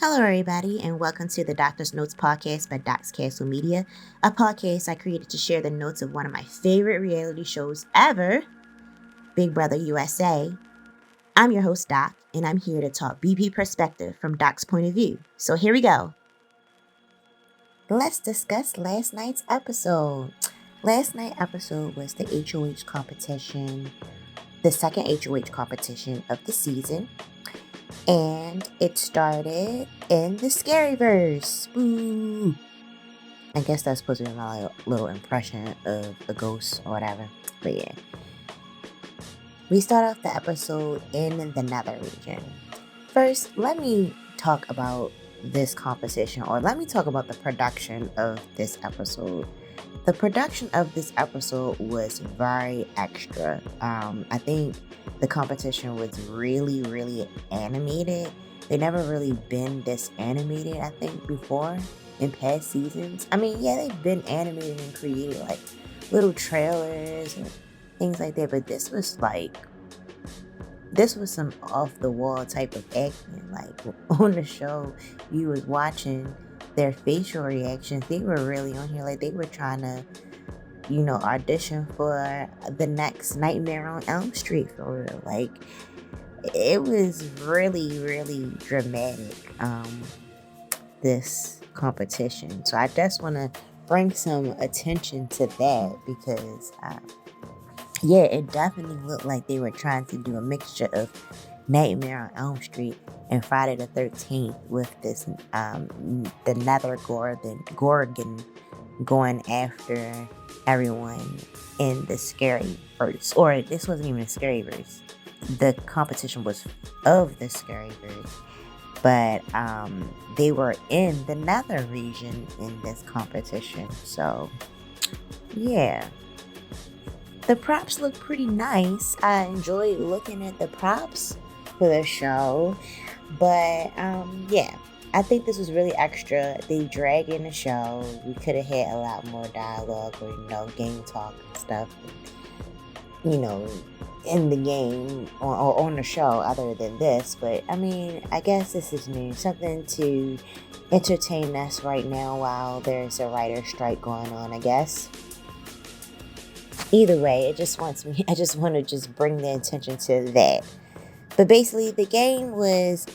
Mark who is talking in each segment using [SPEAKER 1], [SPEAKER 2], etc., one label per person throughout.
[SPEAKER 1] Hello, everybody, and welcome to the Doctor's Notes podcast by Doc's Castle Media, a podcast I created to share the notes of one of my favorite reality shows ever, Big Brother USA. I'm your host, Doc, and I'm here to talk BP perspective from Doc's point of view. So here we go. Let's discuss last night's episode. Last night's episode was the HOH competition, the second HOH competition of the season. And it started in the Scaryverse. Boo! I guess that's supposed to be my little impression of a ghost or whatever. But yeah. We start off the episode in the Nether region. First, let me talk about this competition, or let me talk about the production of this episode. The production of this episode was very extra. I think the competition was really animated. They never really been this animated, I think, before in past seasons. I mean, yeah, they've been animated and created like little trailers and things like that, but this was some off the wall type of acting. Like on the show, you was watching their facial reactions. They were really on here, like they were trying to, audition for the next Nightmare on Elm Street for real. Like it was really dramatic. This competition. So I just want to bring some attention to that because, yeah, it definitely looked like they were trying to do a mixture of Nightmare on Elm Street and Friday the 13th with this, the Nether Gorgon going after everyone in the scary verse. Or this wasn't even a scary verse. The competition was of the scary verse. But they were in the Nether region in this competition. So, yeah. The props look pretty nice. I enjoyed looking at the props for the show. But, yeah. I think this was really extra. They drag in the show. We could have had a lot more dialogue or, game talk and stuff. In the game or on the show other than this. But, I mean, I guess this is new. Something to entertain us right now while there's a writer's strike going on, I guess. Either way, I just want to just bring the attention to that. But basically, the game was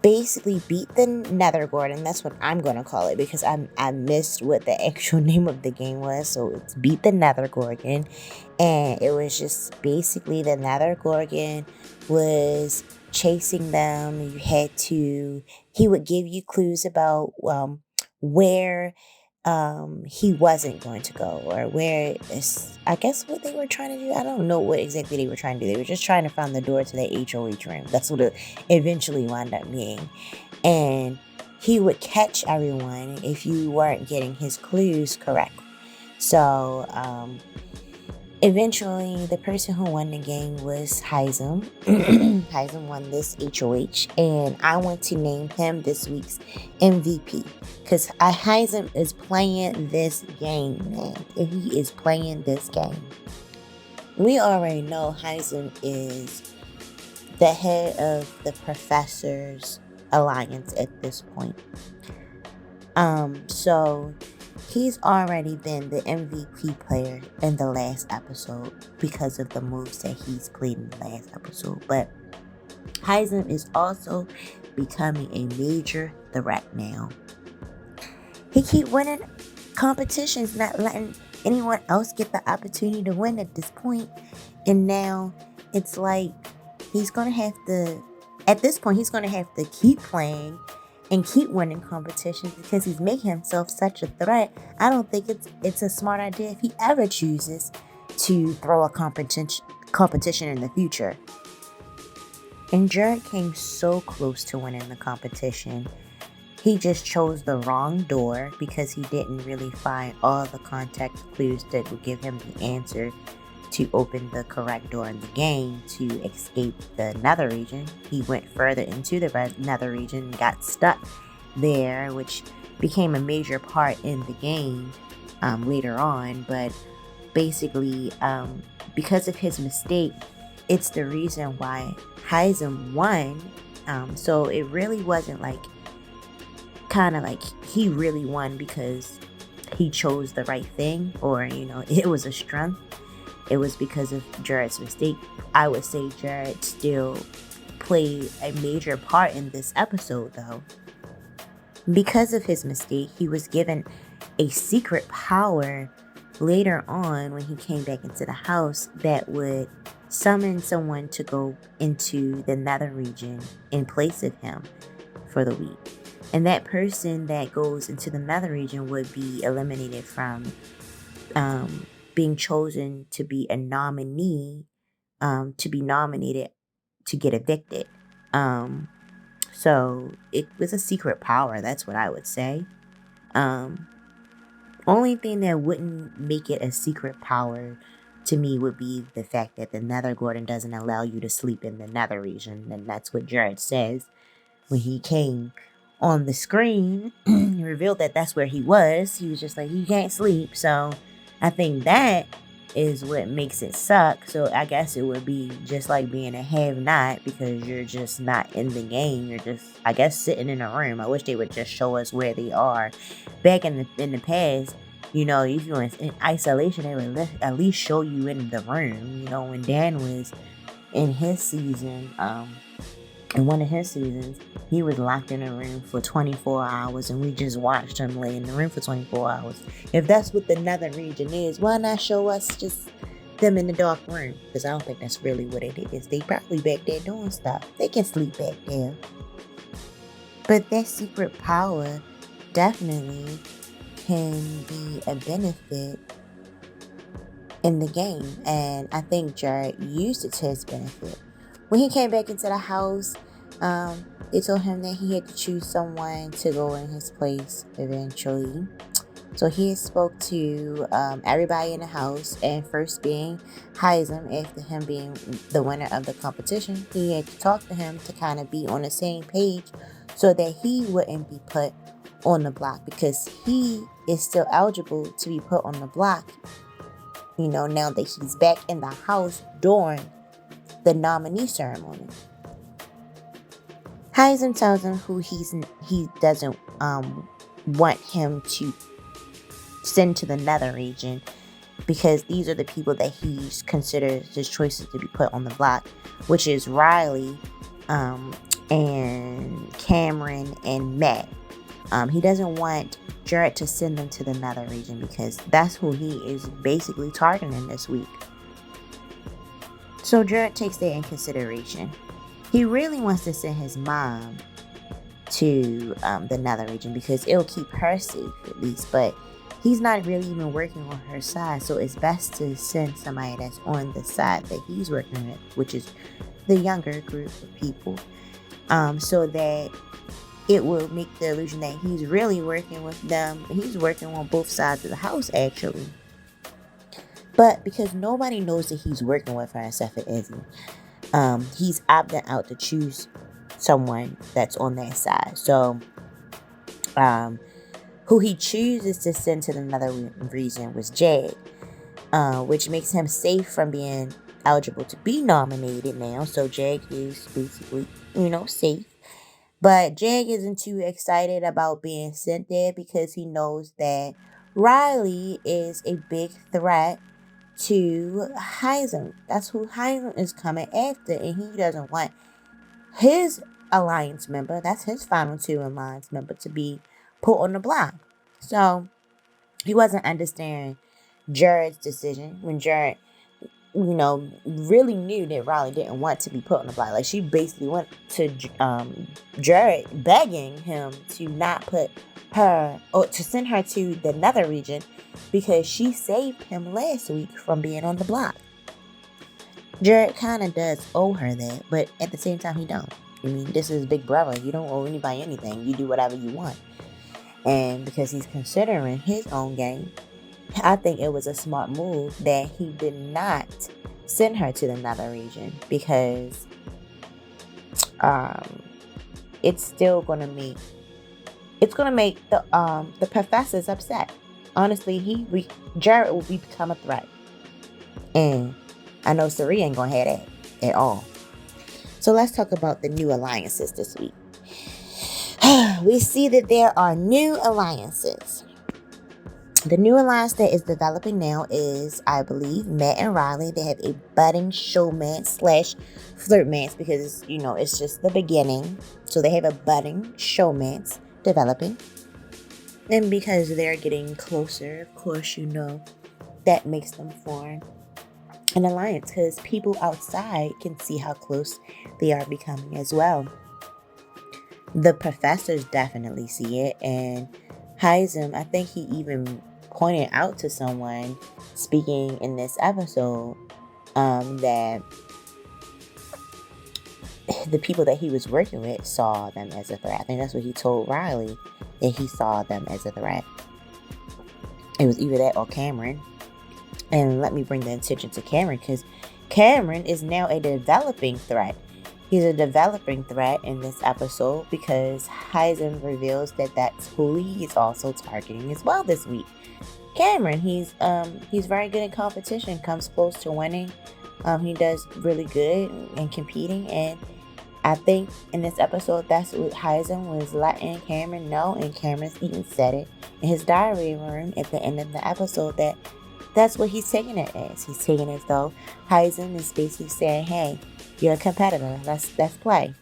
[SPEAKER 1] basically beat the Nether Gorgon. That's what I'm going to call it because I missed what the actual name of the game was. So it's beat the Nether Gorgon. And it was just basically the Nether Gorgon was chasing them. He would give you clues about where he wasn't going to go, or where I guess what they were trying to do. I don't know what exactly they were trying to do. They were just trying to find the door to the HOH room. That's what it eventually wound up being. And he would catch everyone if you weren't getting his clues correct. So eventually the person who won the game was Heism. Heism won this HOH, and I want to name him this week's MVP because Heism is playing this game, man. He is playing this game. We already know Heism is the head of the Professors Alliance at this point. So he's already been the MVP player in the last episode because of the moves that he's played in the last episode. But Heism is also becoming a major threat now. He keep winning competitions, not letting anyone else get the opportunity to win at this point. And now it's like he's going to have to keep playing and keep winning competitions because he's making himself such a threat. I don't think it's a smart idea if he ever chooses to throw a competition in the future. And Jared came so close to winning the competition. He just chose the wrong door because he didn't really find all the context clues that would give him the answer to open the correct door in the game to escape the Nether region. He went further into the Nether region and got stuck there, which became a major part in the game later on. But basically, because of his mistake, it's the reason why Heism won So it really wasn't like kind of like he really won because he chose the right thing, or it was a strength. It was because of Jared's mistake. I would say Jared still played a major part in this episode, though. Because of his mistake, he was given a secret power later on when he came back into the house that would summon someone to go into the Nether region in place of him for the week. And that person that goes into the Nether region would be eliminated from being chosen to be a nominee, to be nominated to get evicted. So it was a secret power. That's what I would say. Only thing that wouldn't make it a secret power to me would be the fact that the Nether Gorgon doesn't allow you to sleep in the Nether region. And that's what Jared says when he came on the screen. He revealed that that's where he was. He was just like, you can't sleep. So I think that is what makes it suck. So I guess it would be just like being a have-not, because you're just not in the game. You're just, I guess, sitting in a room. I wish they would just show us where they are. Back in the past, if you were in isolation, they would at least show you in the room. When Dan was in his season, in one of his seasons, he was locked in a room for 24 hours, and we just watched him lay in the room for 24 hours. If that's what the Nether region is, why not show us just them in the dark room? Because I don't think that's really what it is. They probably back there doing stuff. They can sleep back there. But that secret power definitely can be a benefit in the game. And I think Jared used it to his benefit. When he came back into the house, they told him that he had to choose someone to go in his place eventually. So he spoke to everybody in the house, and first being Heisem, after him being the winner of the competition. He had to talk to him to kind of be on the same page so that he wouldn't be put on the block, because he is still eligible to be put on the block, now that he's back in the house during the nominee ceremony. Heisem tells him who he doesn't want him to send to the Nether region, because these are the people that he considers his choices to be put on the block, which is Riley, and Cameron and Matt. He doesn't want Jared to send them to the Nether region, because that's who he is basically targeting this week. So Jared takes that in consideration. He really wants to send his mom to the Nether region, because it'll keep her safe at least, but he's not really even working on her side, so it's best to send somebody that's on the side that he's working with, which is the younger group of people, so that it will make the illusion that he's really working with them. He's working on both sides of the house, actually. But because nobody knows that he's working with her except for Izzy, he's opting out to choose someone that's on their side. So, who he chooses to send to the Nether region was Jag, which makes him safe from being eligible to be nominated now. So Jag is basically, safe. But Jag isn't too excited about being sent there, because he knows that Riley is a big threat to Heisem. That's who Heisem is coming after, and he doesn't want his alliance member, that's his final two alliance member, to be put on the block. So he wasn't understanding Jared's decision when Jared, really knew that Riley didn't want to be put on the block. Like, she basically went to Jared begging him to not put her, or to send her to the Nether region, because she saved him last week from being on the block. Jared kind of does owe her that, but at the same time, he don't. I mean, this is Big Brother. You don't owe anybody anything. You do whatever you want. And because he's considering his own game, I think it was a smart move that he did not send her to the Nether region, because it's still gonna make the professors upset. Honestly, Jared will become a threat, and I know Sari ain't gonna have that at all. So let's talk about the new alliances this week. We see that there are new alliances. The new alliance that is developing now is, I believe, Matt and Riley. They have a budding showmance slash flirtmance because, it's just the beginning. So they have a budding showmance developing. And because they're getting closer, of course, that makes them form an alliance because people outside can see how close they are becoming as well. The professors definitely see it, and Heisem, I think he even pointed out to someone speaking in this episode that the people that he was working with saw them as a threat. I think that's what he told Riley, that he saw them as a threat. It was either that or Cameron. And let me bring the attention to Cameron because Cameron is now a developing threat. He's a developing threat in this episode because Heisem reveals that that's who he is also targeting as well this week. Cameron, he's very good in competition, comes close to winning. He does really good in competing, and I think in this episode that's what Heisem was letting Cameron know, and Cameron even said it in his diary room at the end of the episode that's what he's taking it as. He's taking it as though Heisem is basically saying, hey, you're a competitor. Let's play.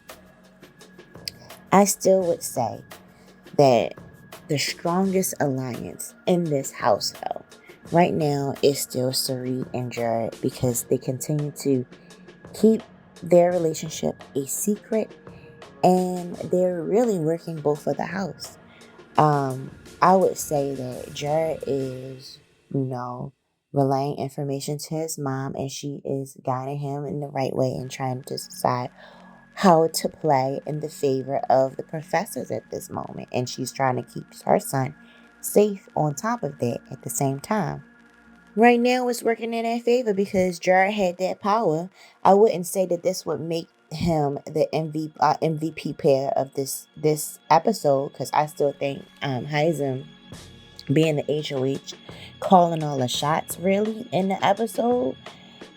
[SPEAKER 1] I still would say that the strongest alliance in this house, though, right now is still Sari and Jared because they continue to keep their relationship a secret and they're really working both for the house. I would say that Jared is, relaying information to his mom and she is guiding him in the right way and trying to decide how to play in the favor of the professors at this moment. And she's trying to keep her son safe on top of that at the same time. Right now it's working in their favor because Jared had that power. I wouldn't say that this would make him the MVP pair of this episode because I still think Heisem being the HOH, calling all the shots really in the episode,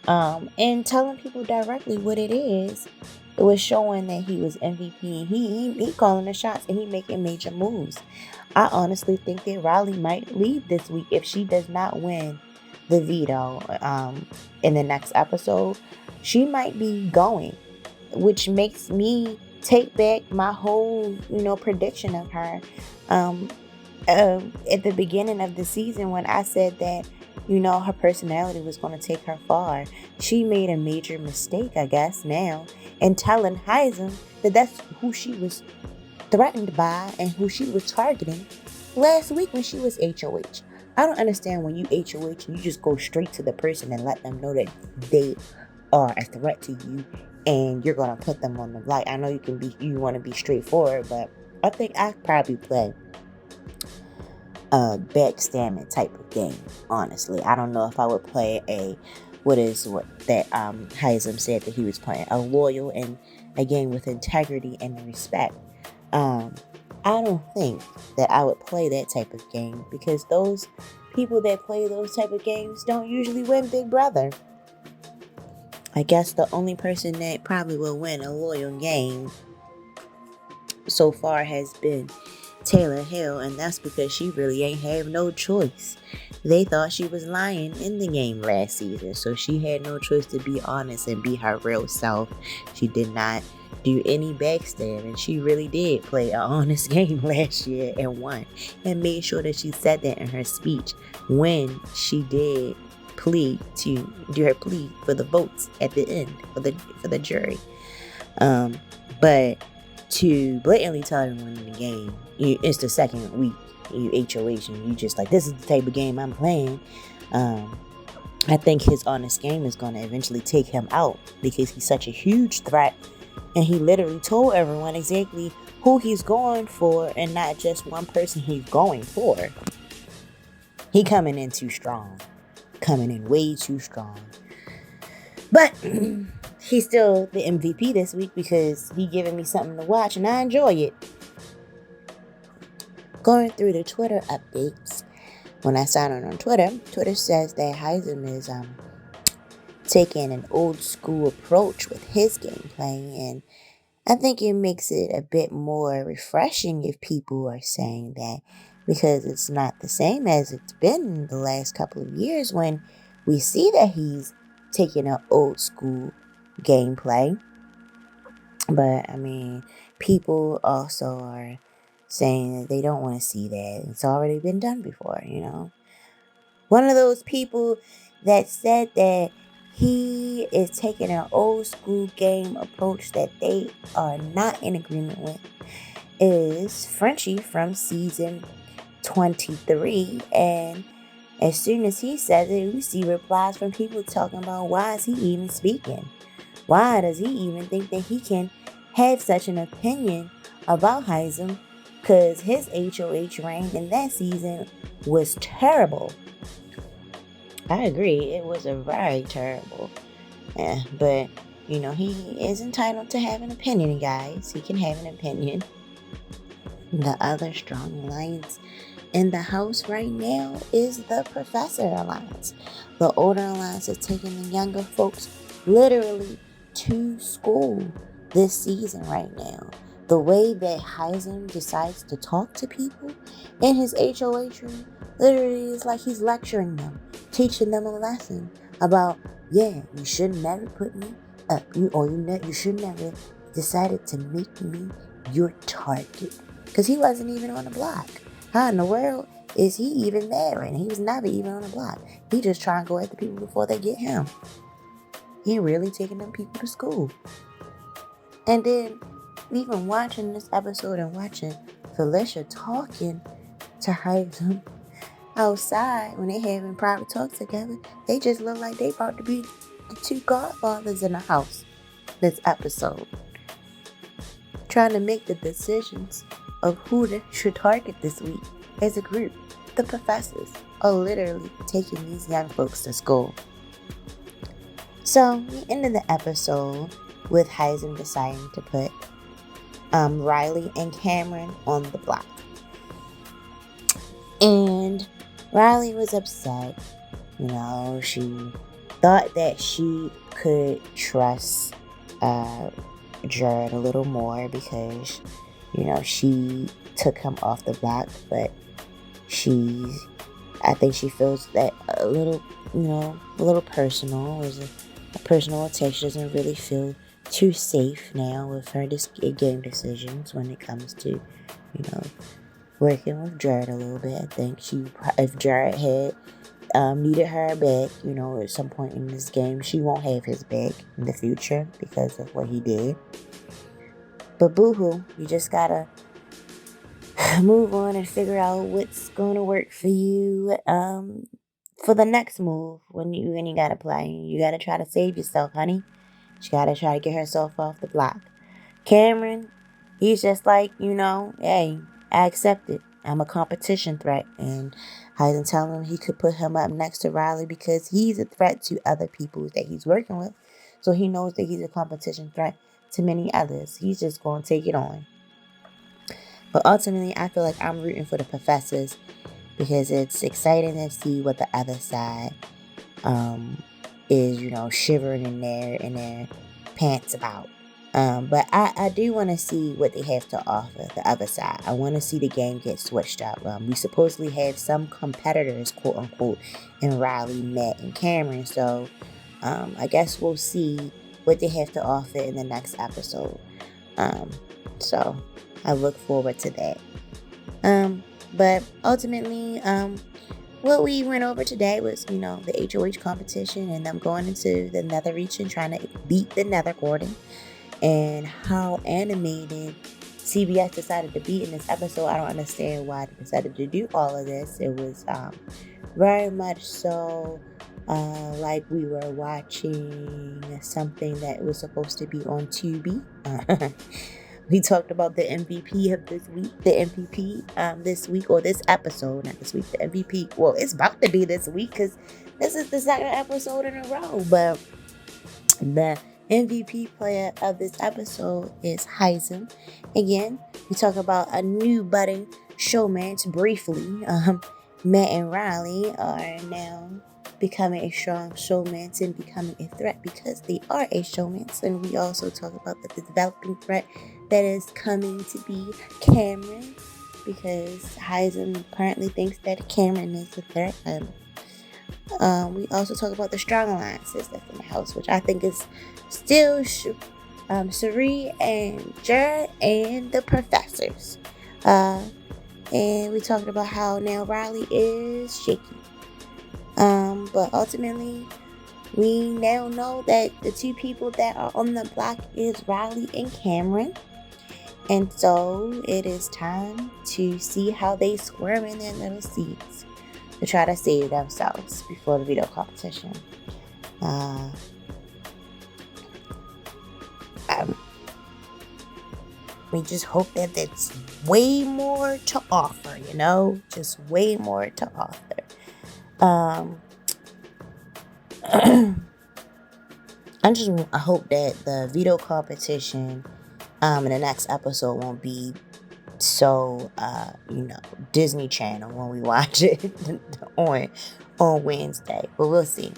[SPEAKER 1] and telling people directly what it is. It was showing that he was MVP. He calling the shots and he making major moves. I honestly think that Riley might leave this week if she does not win the veto in the next episode. She might be going, which makes me take back my whole prediction of her at the beginning of the season when I said that her personality was going to take her far. She made a major mistake, I guess, now in telling Heisem that that's who she was threatened by and who she was targeting last week when she was HOH. I don't understand when you HOH and you just go straight to the person and let them know that they are a threat to you and you're going to put them on the light. I know you want to be straightforward, but I think I probably play a backstabbing type of game, honestly. I don't know if I would play what Heisem said that he was playing, a loyal and a game with integrity and respect. I don't think that I would play that type of game because those people that play those type of games don't usually win Big Brother. I guess the only person that probably will win a loyal game so far has been Taylor Hill, and that's because she really ain't have no choice. They thought she was lying in the game last season, so she had no choice to be honest and be her real self. She did not do any backstab, and she really did play an honest game last year and won, and made sure that she said that in her speech when she did do her plea for the votes at the end for the jury. But to blatantly tell everyone in the game, it's the second week, you HOH, and you just like, this is the type of game I'm playing. I think his honest game is going to eventually take him out because he's such a huge threat. And he literally told everyone exactly who he's going for and not just one person he's going for. He coming in too strong. Coming in way too strong. But he's still the MVP this week because he giving me something to watch and I enjoy it. Going through the Twitter updates, when I sign on Twitter says that Heisem is taking an old school approach with his gameplay, and I think it makes it a bit more refreshing if people are saying that, because it's not the same as it's been the last couple of years when we see that he's taking an old school gameplay. But I mean, people also are saying that they don't want to see that. It's already been done before. One of those people that said that he is taking an old school game approach that they are not in agreement with is Frenchie from season 23. And as soon as he says it, we see replies from people talking about, why is he even speaking? Why does he even think that he can have such an opinion about Heism? Because his HOH reign in that season was terrible. I agree, it was a very terrible. But, he is entitled to have an opinion, guys. He can have an opinion. The other strong alliance in the house right now is the Professor Alliance. The older alliance is taking the younger folks literally to school this season right now. The way that Heisem decides to talk to people in his HOH room literally is like he's lecturing them, teaching them a lesson about, you should never put me up, you should never decided to make me your target. Because he wasn't even on the block. How in the world is he even there? And he was never even on the block. He just trying to go after people before they get him. He really taking them people to school. And then even watching this episode and watching Felicia talking to Heisem outside when they having private talks together, they just look like they about to be the two godfathers in the house this episode. Trying to make the decisions of who they should target this week as a group. The professors are literally taking these young folks to school. So we ended the episode with Heisem deciding to put Riley and Cameron on the block. And Riley was upset. She thought that she could trust Jared a little more because, she took him off the block, but I think she feels that a little personal. It was a personal attack. She doesn't really feel too safe now with her game decisions when it comes to, working with Jared a little bit. I think if Jared had needed her back, at some point in this game, she won't have his back in the future because of what he did. But boo-hoo, you just gotta move on and figure out what's going to work for you for the next move when you gotta play. You gotta try to save yourself, honey. She gotta try to get herself off the block. Cameron, he's just like, hey, I accept it. I'm a competition threat. And Heisem telling him he could put him up next to Riley because he's a threat to other people that he's working with. So he knows that he's a competition threat to many others. He's just going to take it on. But ultimately, I feel like I'm rooting for the professors because it's exciting to see what the other side is, shivering in their pants about. But I do want to see what they have to offer the other side. I want to see the game get switched up. We supposedly have some competitors, quote unquote, in Riley, Matt, and Cameron. So I guess we'll see what they have to offer in the next episode. So I look forward to that. But ultimately, what we went over today was, the HOH competition and them going into the Nether region trying to beat the Nether Gorgon. And how animated CBS decided to be in this episode. I don't understand why they decided to do all of this. It was very much so like we were watching something that was supposed to be on Tubi. We talked about the MVP of this week. The MVP this week, or this episode, not this week. The MVP, well, it's about to be this week because this is the second episode in a row. But the MVP player of this episode is Heisem. Again, we talk about a new budding showmance briefly. Matt and Riley are now becoming a strong showmance and becoming a threat, because they are a showmance. And we also talk about the developing threat that is coming to be Cameron, because Heisen currently thinks that Cameron is a threat. We also talk about the strong alliances that's in the house, which I think is still Suri and Jared and the professors. And we talked about how now Riley is shaky. But ultimately, we now know that the two people that are on the block is Riley and Cameron. And so it is time to see how they squirm in their little seats to try to save themselves before the veto competition. We just hope that it's way more to offer, just way more to offer. I hope that the veto competition in the next episode won't be so Disney Channel when we watch it on Wednesday, but we'll see.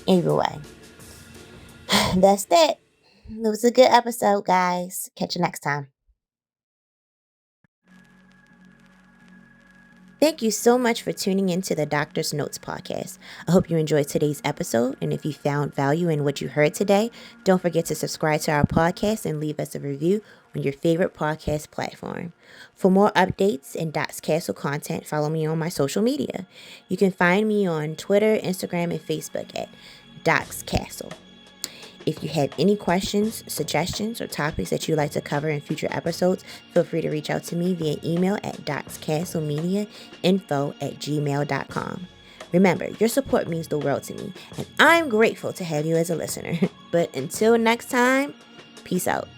[SPEAKER 1] Either way, that's it. It was a good episode, guys. Catch you next time. Thank you so much for tuning into the Doctor's Notes podcast. I hope you enjoyed today's episode, and if you found value in what you heard today, don't forget to subscribe to our podcast and leave us a review on your favorite podcast platform. For more updates and Doc's Castle content, follow me on my social media. You can find me on Twitter, Instagram, and Facebook at Doc's Castle. If you have any questions, suggestions, or topics that you'd like to cover in future episodes, feel free to reach out to me via email at docscastlemediainfo@gmail.com. Remember, your support means the world to me, and I'm grateful to have you as a listener. But until next time, peace out.